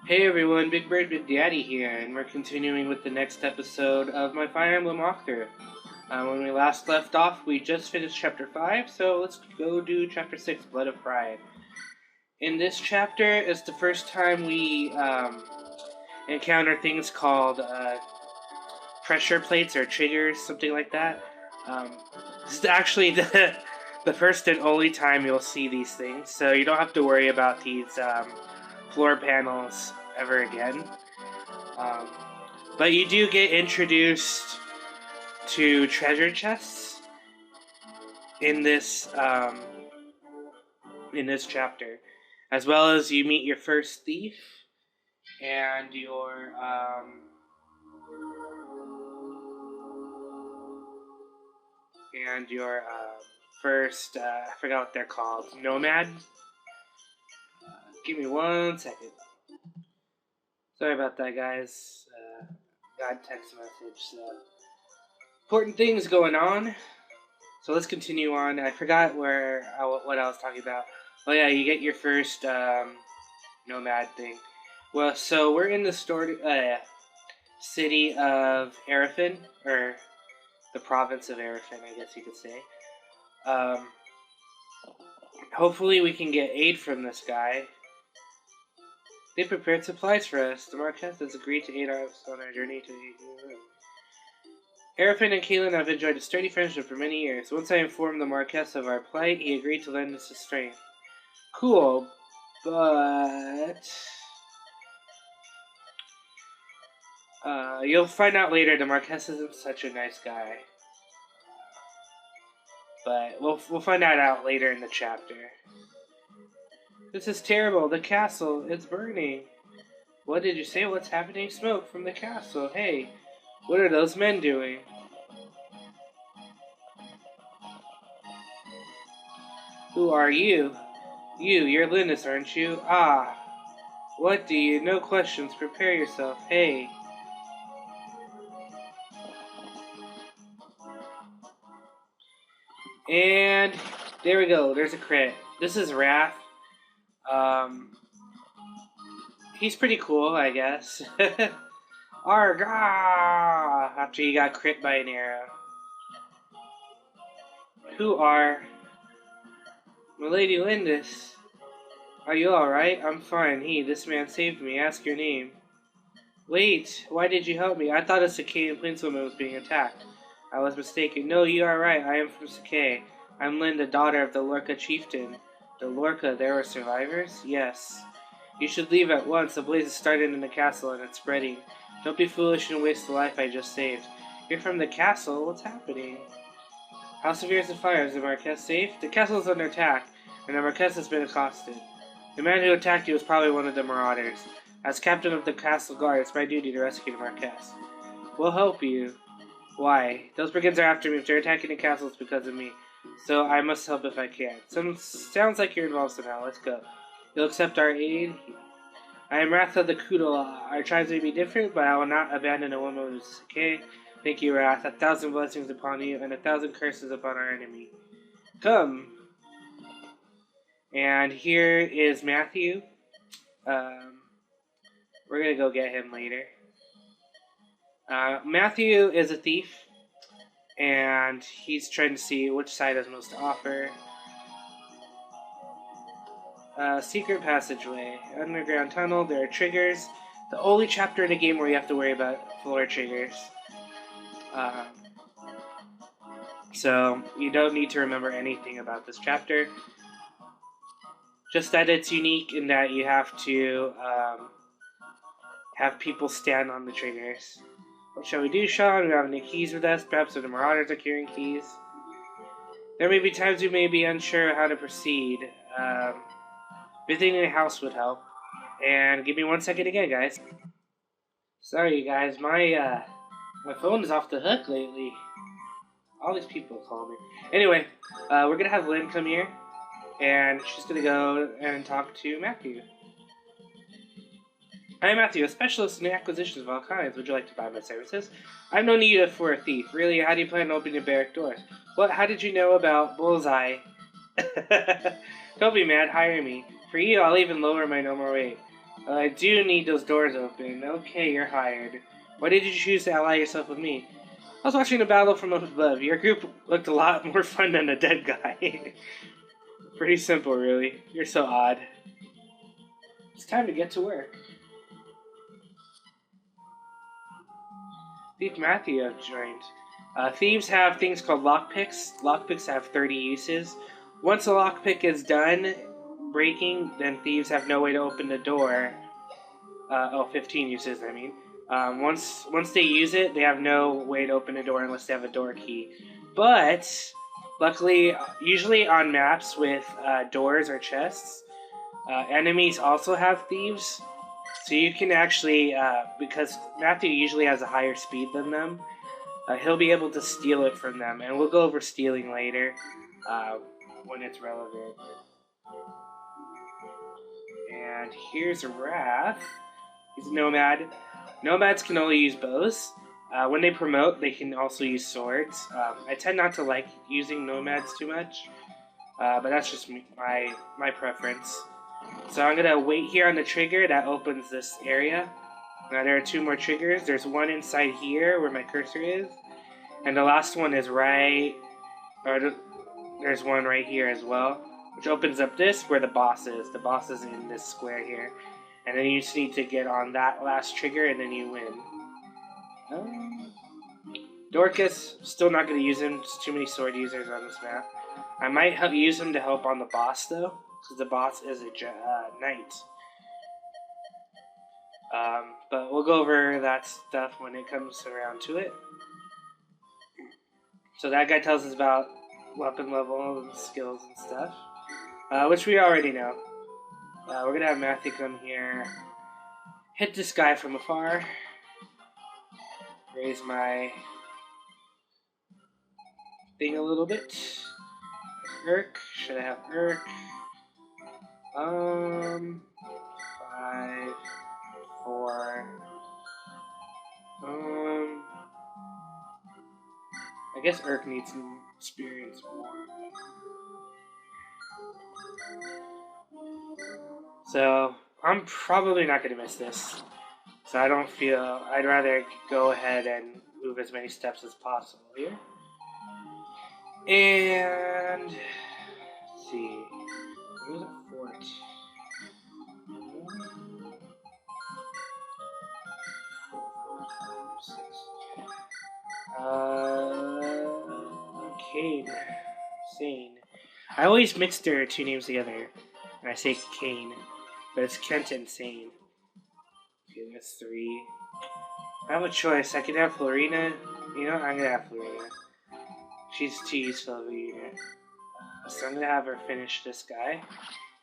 Hey everyone, BigBirdBigDaddy here, and we're continuing with the next episode of my Fire Emblem walkthrough. When we last left off, we just finished Chapter 5, so let's go do Chapter 6, Blood of Pride. In this chapter is the first time we encounter things called pressure plates or triggers, something like that. This is actually the first and only time you'll see these things, so you don't have to worry about these floor panels ever again. But you do get introduced to treasure chests in this chapter, as well as you meet your first thief and your first I forgot what they're called, nomad. Give me 1 second. Sorry about that, guys. Got text message. So important things going on. So let's continue on. I forgot what I was talking about. Oh yeah, you get your first nomad thing. Well, so we're in the city of Arifin, or the province of Arifin, I guess you could say. Hopefully we can get aid from this guy. They prepared supplies for us. The Marquess has agreed to aid us on our journey to Arifin and Kaelin have enjoyed a sturdy friendship for many years. Once I informed the Marquess of our plight, he agreed to lend us his strength. Cool, but you'll find out later the Marquess isn't such a nice guy. But we'll find that out later in the chapter. This is terrible. The castle, it's burning. What did you say? What's happening? Smoke from the castle. Hey, what are those men doing? Who are you? You're Linus, aren't you? Ah. What do you? No questions. Prepare yourself. Hey. And there we go. There's a crit. This is Wrath. He's pretty cool, I guess. Arg! Ah! After he got crit by an arrow. Who are... Milady Lindis? Are you alright? I'm fine. This man saved me. Ask your name. Wait, why did you help me? I thought a Sacaean princewoman was being attacked. I was mistaken. No, you are right. I am from Sacae. I'm Linda, daughter of the Lorca chieftain. The Lorca, there are survivors? Yes. You should leave at once. The blaze has started in the castle and it's spreading. Don't be foolish and waste the life I just saved. You're from the castle? What's happening? How severe is the fire? Is the Marquess safe? The castle is under attack, and the Marquess has been accosted. The man who attacked you was probably one of the marauders. As captain of the castle guard, it's my duty to rescue the Marquess. We'll help you. Why? Those brigands are after me. If they're attacking the castle, it's because of me. So I must help if I can. Sounds like you're involved somehow. Let's go. You'll accept our aid? I am Wrath of the Koodle. Our tribes may be different, but I will not abandon a woman who's okay. Thank you, Wrath. 1,000 blessings upon you, and 1,000 curses upon our enemy. Come. And here is Matthew. We're gonna go get him later. Matthew is a thief, and he's trying to see which side has most to offer. Secret passageway. Underground tunnel. There are triggers. The only chapter in the game where you have to worry about floor triggers. So you don't need to remember anything about this chapter. Just that it's unique in that you have to have people stand on the triggers. What shall we do, Sean? We don't have any keys with us. Perhaps the marauders are carrying keys. There may be times we may be unsure how to proceed. Visiting a house would help. And give me 1 second again, guys. Sorry, guys. My phone is off the hook lately. All these people call me. Anyway, we're gonna have Lynn come here, and she's gonna go and talk to Matthew. I am Matthew, a specialist in the acquisitions of all kinds. Would you like to buy my services? I have no need for a thief. Really, how do you plan on opening the barrack doors? What? How did you know about Bullseye? Don't be mad. Hire me. For you, I'll even lower my normal rate. I do need those doors open. Okay, you're hired. Why did you choose to ally yourself with me? I was watching the battle from up above. Your group looked a lot more fun than a dead guy. Pretty simple, really. You're so odd. It's time to get to work. Thief Matthew have joined. Thieves have things called lockpicks. Lockpicks have 30 uses. Once a lockpick is done breaking, then thieves have no way to open the door. 15 uses, I mean. Once they use it, they have no way to open the door unless they have a door key. But, luckily, usually on maps with doors or chests, enemies also have thieves. So you can actually, because Matthew usually has a higher speed than them, he'll be able to steal it from them. And we'll go over stealing later when it's relevant. And here's Wrath. He's a nomad. Nomads can only use bows. When they promote, they can also use swords. I tend not to like using nomads too much, but that's just my preference. So I'm going to wait here on the trigger that opens this area. Now there are 2 more triggers. There's one inside here where my cursor is. And the last one is there's one right here as well, which opens up this where the boss is. The boss is in this square here. And then you just need to get on that last trigger and then you win. Dorcas, still not going to use him. There's too many sword users on this map. I might use him to help on the boss though, because the boss is a knight. But we'll go over that stuff when it comes around to it. So that guy tells us about weapon level and skills and stuff, which we already know. We're going to have Matthew come here, hit this guy from afar, raise my thing a little bit. Urk, should I have Urk? 5, 4. I guess Urk needs some experience more. So I'm probably not going to miss this. So I don't feel, I'd rather go ahead and move as many steps as possible here. And let's see. Where's a fort? Kane. Sane. I always mix their 2 names together, and I say Kane, but it's Kent and Sane. Okay, that's 3. I have a choice. I could have Florina. You know, I'm gonna have Florina. She's too useful of a unit. So I'm gonna have her finish this guy.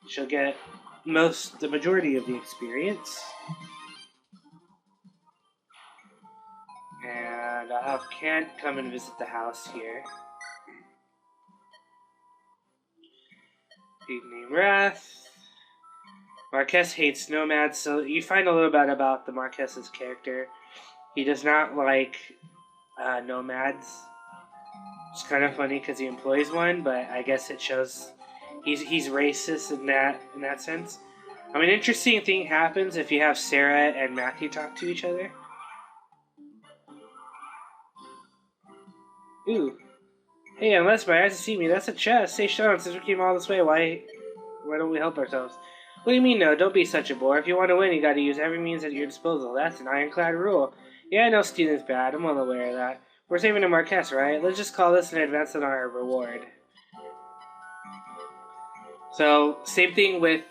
She'll get the majority of the experience. And I'll have Kent come and visit the house here. Big name Wrath. Marquez hates nomads, so you find a little bit about the Marquez's character. He does not like nomads. It's kind of funny because he employs one, but I guess it shows he's racist in that sense. I mean, an interesting thing happens if you have Sarah and Matthew talk to each other. Ooh. Hey, unless my eyes see me, that's a chest. Say, Sean, since we came all this way, why don't we help ourselves? What do you mean, no? Don't be such a bore. If you want to win, you gotta use every means at your disposal. That's an ironclad rule. Yeah, I know stealing's bad. I'm well aware of that. We're saving a Marquez, right? Let's just call this an advance on our reward. So, same thing with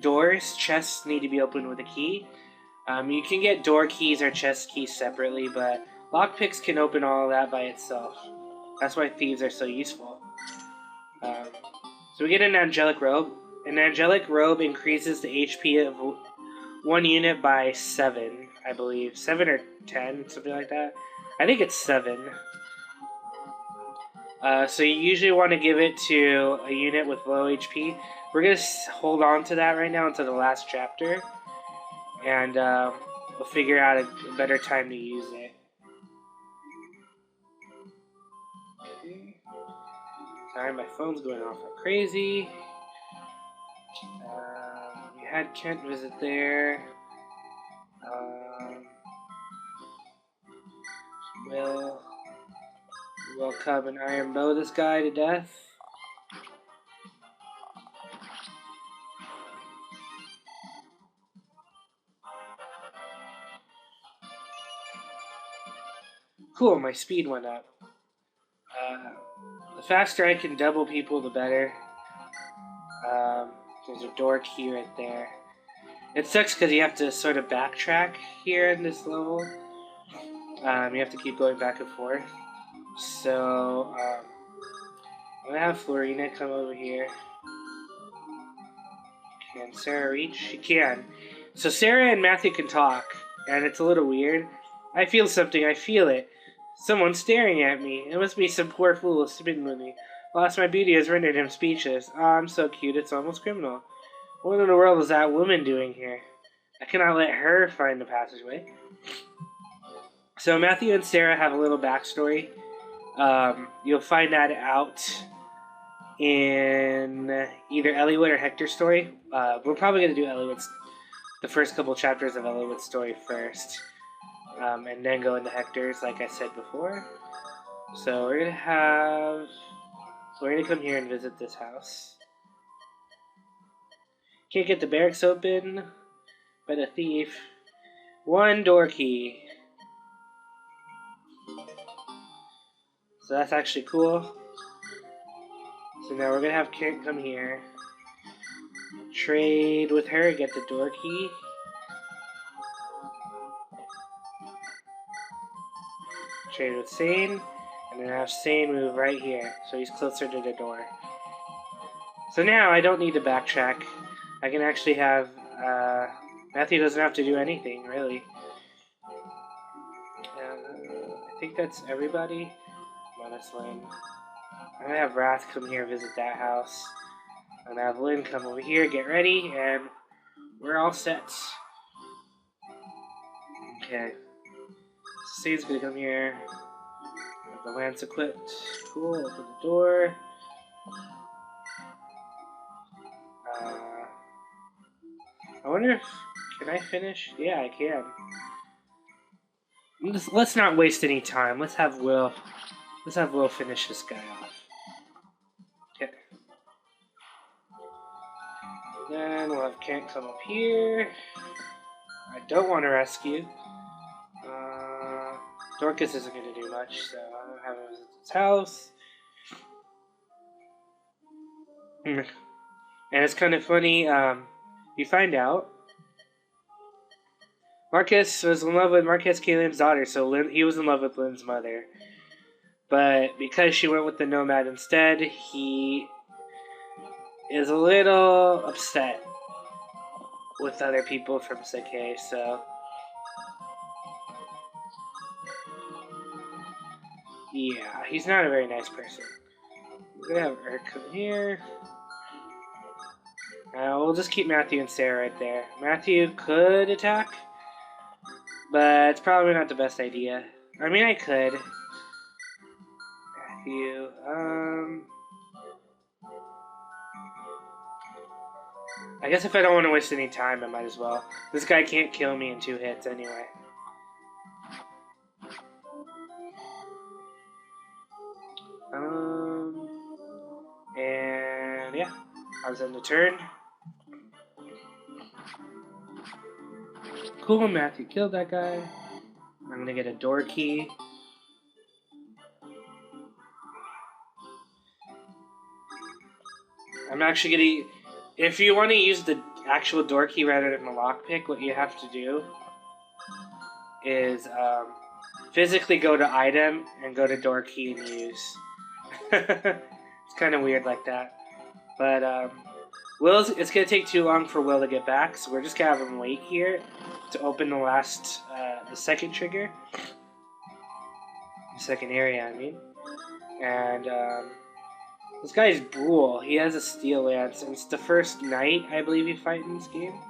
doors. Chests need to be opened with a key. You can get door keys or chest keys separately, but lockpicks can open all of that by itself. That's why thieves are so useful. So we get an angelic robe. An angelic robe increases the HP of 1 unit by 7, I believe. 7 or 10, something like that. I think it's 7. So you usually want to give it to a unit with low HP. We're going to hold on to that right now until the last chapter. And we'll figure out a better time to use it. Sorry, my phone's going off like crazy. We had Kent visit there. We'll come and iron bow this guy to death. Cool, my speed went up. The faster I can double people, the better. There's a door key right there. It sucks because you have to sort of backtrack here in this level. You have to keep going back and forth. So, I'm gonna have Florina come over here. Can Sarah reach? She can. So Sarah and Matthew can talk, and it's a little weird. I feel something, I feel it. Someone's staring at me. It must be some poor fool smitten with me. Lost my beauty has rendered him speechless. Oh, I'm so cute, it's almost criminal. What in the world is that woman doing here? I cannot let her find the passageway. So Matthew and Sarah have a little backstory. You'll find that out in either Eliwood or Hector's story. We're probably going to do the first couple chapters of Eliwood's story first. And then go into Hector's, like I said before. So we're going to come here and visit this house. Can't get the barracks open, but a thief. One door key. So that's actually cool. So now we're going to have Kent come here. Trade with her, get the door key. Trade with Sane, and then have Sane move right here, so he's closer to the door. So now I don't need to backtrack. I can actually have, Matthew doesn't have to do anything, really. I think that's everybody. Minus Lynn. I'm gonna have Wrath come here, visit that house. I'm gonna have Lynn come over here, get ready, and we're all set. Okay. Sane's gonna come here. Have the lance equipped. Cool, open the door. I wonder if... Can I finish? Yeah, I can. Let's not waste any time. Let's have Will finish this guy off. Okay. Then we'll have Kent come up here. I don't want to rescue. Dorcas isn't going to do much, so I'll have him visit his house. And it's kind of funny, you find out Marcus was in love with Marquez Kalim's daughter, so he was in love with Lynn's mother. But because she went with the Nomad instead, he is a little upset with other people from Sake, so... Yeah, he's not a very nice person. We're gonna have Eric come here. We'll just keep Matthew and Sarah right there. Matthew could attack, but it's probably not the best idea. I mean, I could. Matthew, I guess if I don't want to waste any time, I might as well. This guy can't kill me in 2 hits anyway. And yeah, I was in the turn. Cool, Matthew killed that guy. I'm gonna get a door key. I'm actually gonna... If you want to use the actual door key rather than the lockpick, what you have to do is physically go to item and go to door key and use. It's kind of weird like that. But it's going to take too long for Will to get back, so we're just going to have him wait here to open the second trigger. The second area, I mean. And this guy's Brule. He has a steel lance, and it's the first knight, I believe, you fight in this game.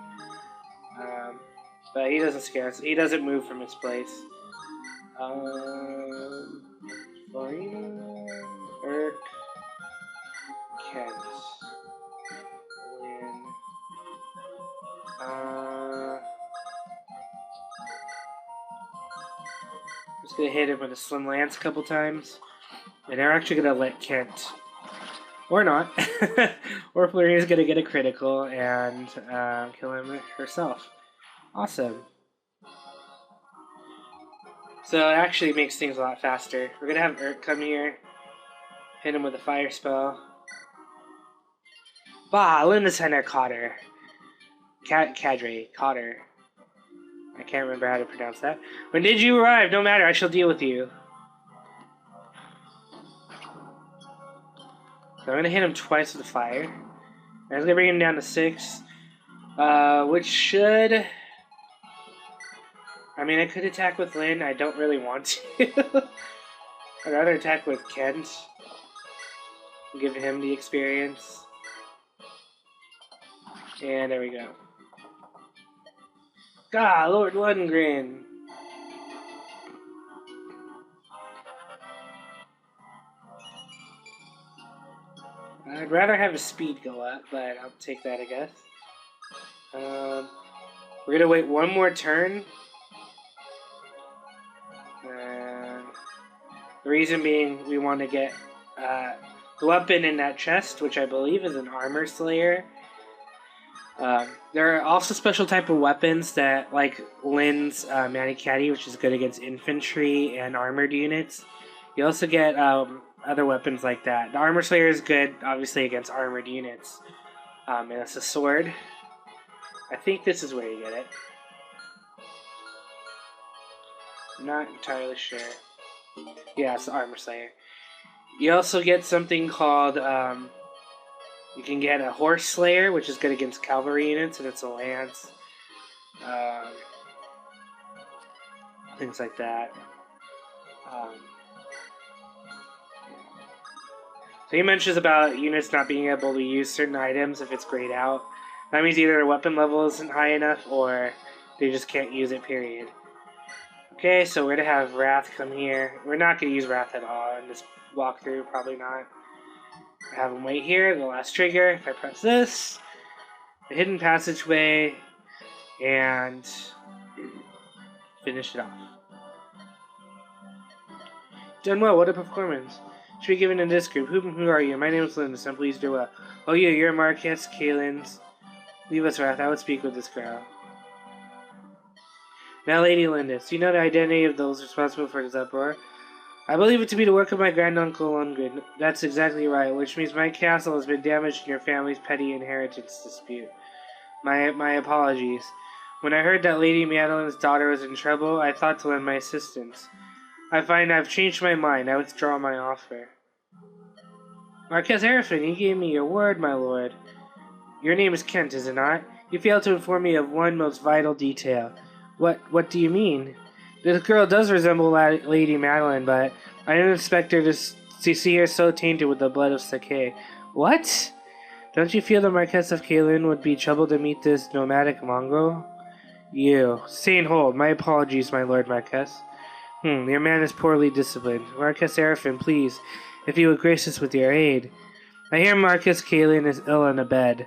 But he doesn't scare us. He doesn't move from his place. Florina, Urk, Kent, Lynn, Just gonna hit him with a slim lance a couple times. And they're actually gonna let Kent. Or not. Or Florina's gonna get a critical and kill him herself. Awesome. So it actually makes things a lot faster. We're gonna have Urt come here. Hit him with a fire spell. Bah, Linda Center caught her. Cadre caught her. I can't remember how to pronounce that. When did you arrive? No matter, I shall deal with you. So I'm gonna hit him twice with the fire. And I'm gonna bring him down to 6. Which should... I mean, I could attack with Lynn. I don't really want to. I'd rather attack with Kent. Give him the experience. And there we go. God, Lord Lundgren. I'd rather have his speed go up, but I'll take that, I guess. We're gonna wait one more turn. The reason being, we want to get the weapon in that chest, which I believe is an armor slayer. There are also special type of weapons that, like Lynn's Manicatti, which is good against infantry and armored units. You also get other weapons like that. The armor slayer is good, obviously, against armored units. And it's a sword. I think this is where you get it. I'm not entirely sure. Yeah, it's the armor slayer. You also get something called... you can get a horse slayer, which is good against cavalry units, and it's a lance. Things like that. So he mentions about units not being able to use certain items if it's grayed out. That means either their weapon level isn't high enough, or they just can't use it, period. Okay, so we're going to have Wrath come here. We're not going to use Wrath at all in this walkthrough, probably not. Have him wait here, the last trigger. If I press this, the hidden passageway, and finish it off. Done well, what a performance. Should be given in this group. Who are you? My name is Linda, I'm pleased to do well. Oh, you're Marcus Kalen's. Leave us, Wrath. I would speak with this girl. Now, Lady Lindis, do you know the identity of those responsible for this uproar? I believe it to be the work of my granduncle Lundgren. That's exactly right, which means my castle has been damaged in your family's petty inheritance dispute. My apologies. When I heard that Lady Madeline's daughter was in trouble, I thought to lend my assistance. I find I've changed my mind. I withdraw my offer. Marquess Arafin, you gave me your word, my lord. Your name is Kent, is it not? You failed to inform me of one most vital detail. What do you mean? This girl does resemble Lady Madeline, but I didn't expect her to see her so tainted with the blood of Sakei. What? Don't you feel the Marquess of Kalen would be troubled to meet this nomadic mongrel? You. Stay and hold. My apologies, my lord Marquess. Your man is poorly disciplined. Marquess Arafin, please, if you would grace us with your aid. I hear Marquess Kalen is ill in a bed.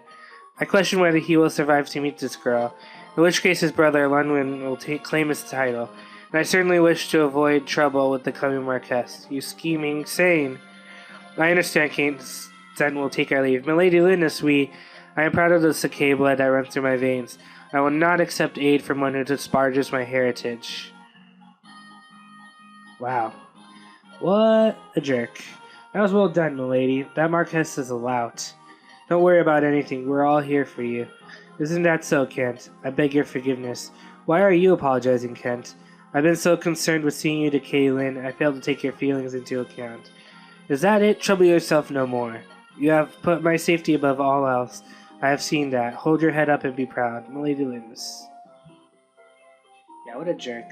I question whether he will survive to meet this girl, in which case his brother Lunwin will claim his title. And I certainly wish to avoid trouble with the coming Marquess. You scheming sane. I understand, Kate. Then we'll take our leave. Milady Linus, I am proud of the Sakei blood that runs through my veins. I will not accept aid from one who disparages my heritage. Wow. What a jerk. That was well done, milady. That Marquess is a lout. Don't worry about anything. We're all here for you. Isn't that so, Kent? I beg your forgiveness. Why are you apologizing, Kent? I've been so concerned with seeing you decay, Lynn, I failed to take your feelings into account. Is that it? Trouble yourself no more. You have put my safety above all else. I have seen that. Hold your head up and be proud. Milady Linus. Yeah, what a jerk.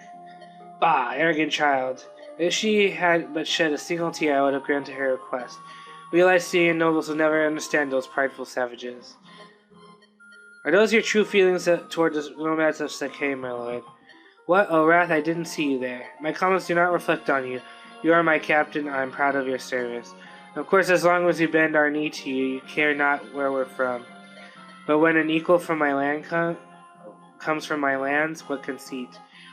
Bah, arrogant child. If she had but shed a single tear, I would have granted her request. We Lycian nobles will never understand those prideful savages. Are those your true feelings toward the nomads of Sakei, my lord? What? Oh, Wrath, I didn't see you there. My comments do not reflect on you. You are my captain, I am proud of your service. Of course, as long as we bend our knee to you, you care not where we're from. But when an equal from my land comes from my lands, what conceit.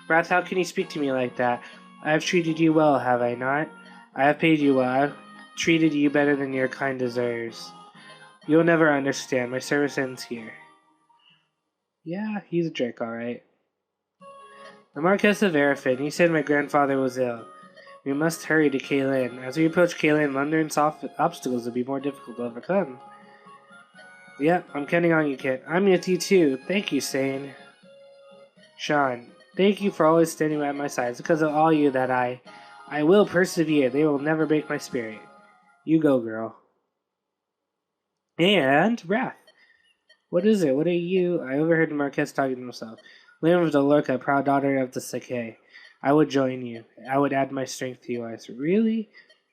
Wrath, how can you speak to me like that? I've treated you well, have I not? I have paid you well. I've treated you better than your kind deserves. You'll never understand. My service ends here. Yeah, he's a jerk, alright. The Marquess of Arafin, he said my grandfather was ill. We must hurry to Kaylin. As we approach Kaylin, London's obstacles will be more difficult to overcome. Yep, I'm counting on you, Kit. I'm with you too. Thank you, Sane. Sean, thank you for always standing by my side. It's because of all you that I will persevere. They will never break my spirit. You go, girl. And Wrath. What is it? What are you? I overheard the Marquess talking to himself. Lamb of the Lorca, proud daughter of the Sake. I would join you. I would add my strength to yours. Really?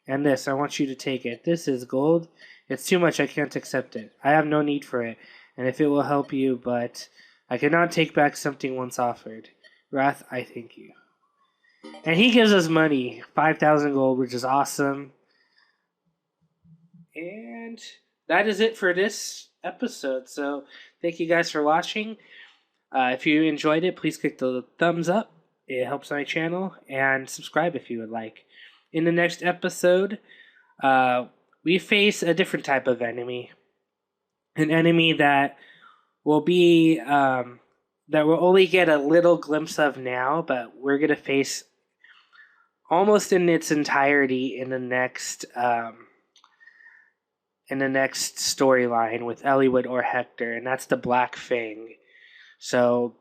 And this, I want you to take it. This is gold. It's too much, I can't accept it. I have no need for it, and if it will help you, but I cannot take back something once offered. Wrath, I thank you. And he gives us money, 5,000 gold, which is awesome. And that is it for this episode. So thank you guys for watching. If you enjoyed it, please click the thumbs up. It helps my channel. And subscribe if you would like. In the next episode, we face a different type of enemy. An enemy that will be that we'll only get a little glimpse of now, but we're going to face almost in its entirety in the next storyline with Eliwood or Hector, and that's the Black Fang. So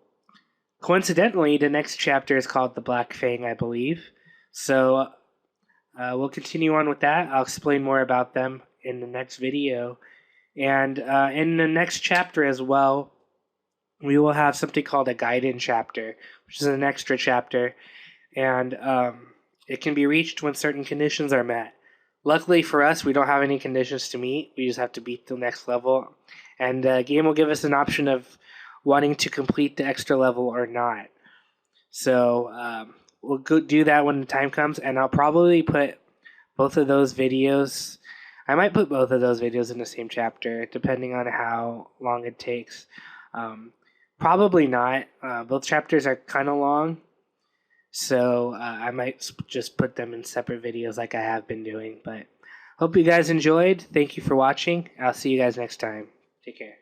coincidentally, the next chapter is called the Black Fang, I believe. So we'll continue on with that. I'll explain more about them in the next video. And in the next chapter as well, we will have something called a Gaiden chapter, which is an extra chapter. And it can be reached when certain conditions are met. Luckily for us, we don't have any conditions to meet. We just have to beat the next level. And the game will give us an option of wanting to complete the extra level or not. So we'll go do that when the time comes. And I'll probably put both of those videos. I might put both of those videos in the same chapter, depending on how long it takes. Probably not. Both chapters are kind of long. So I might just put them in separate videos like I have been doing. But hope you guys enjoyed. Thank you for watching. I'll see you guys next time. Take care.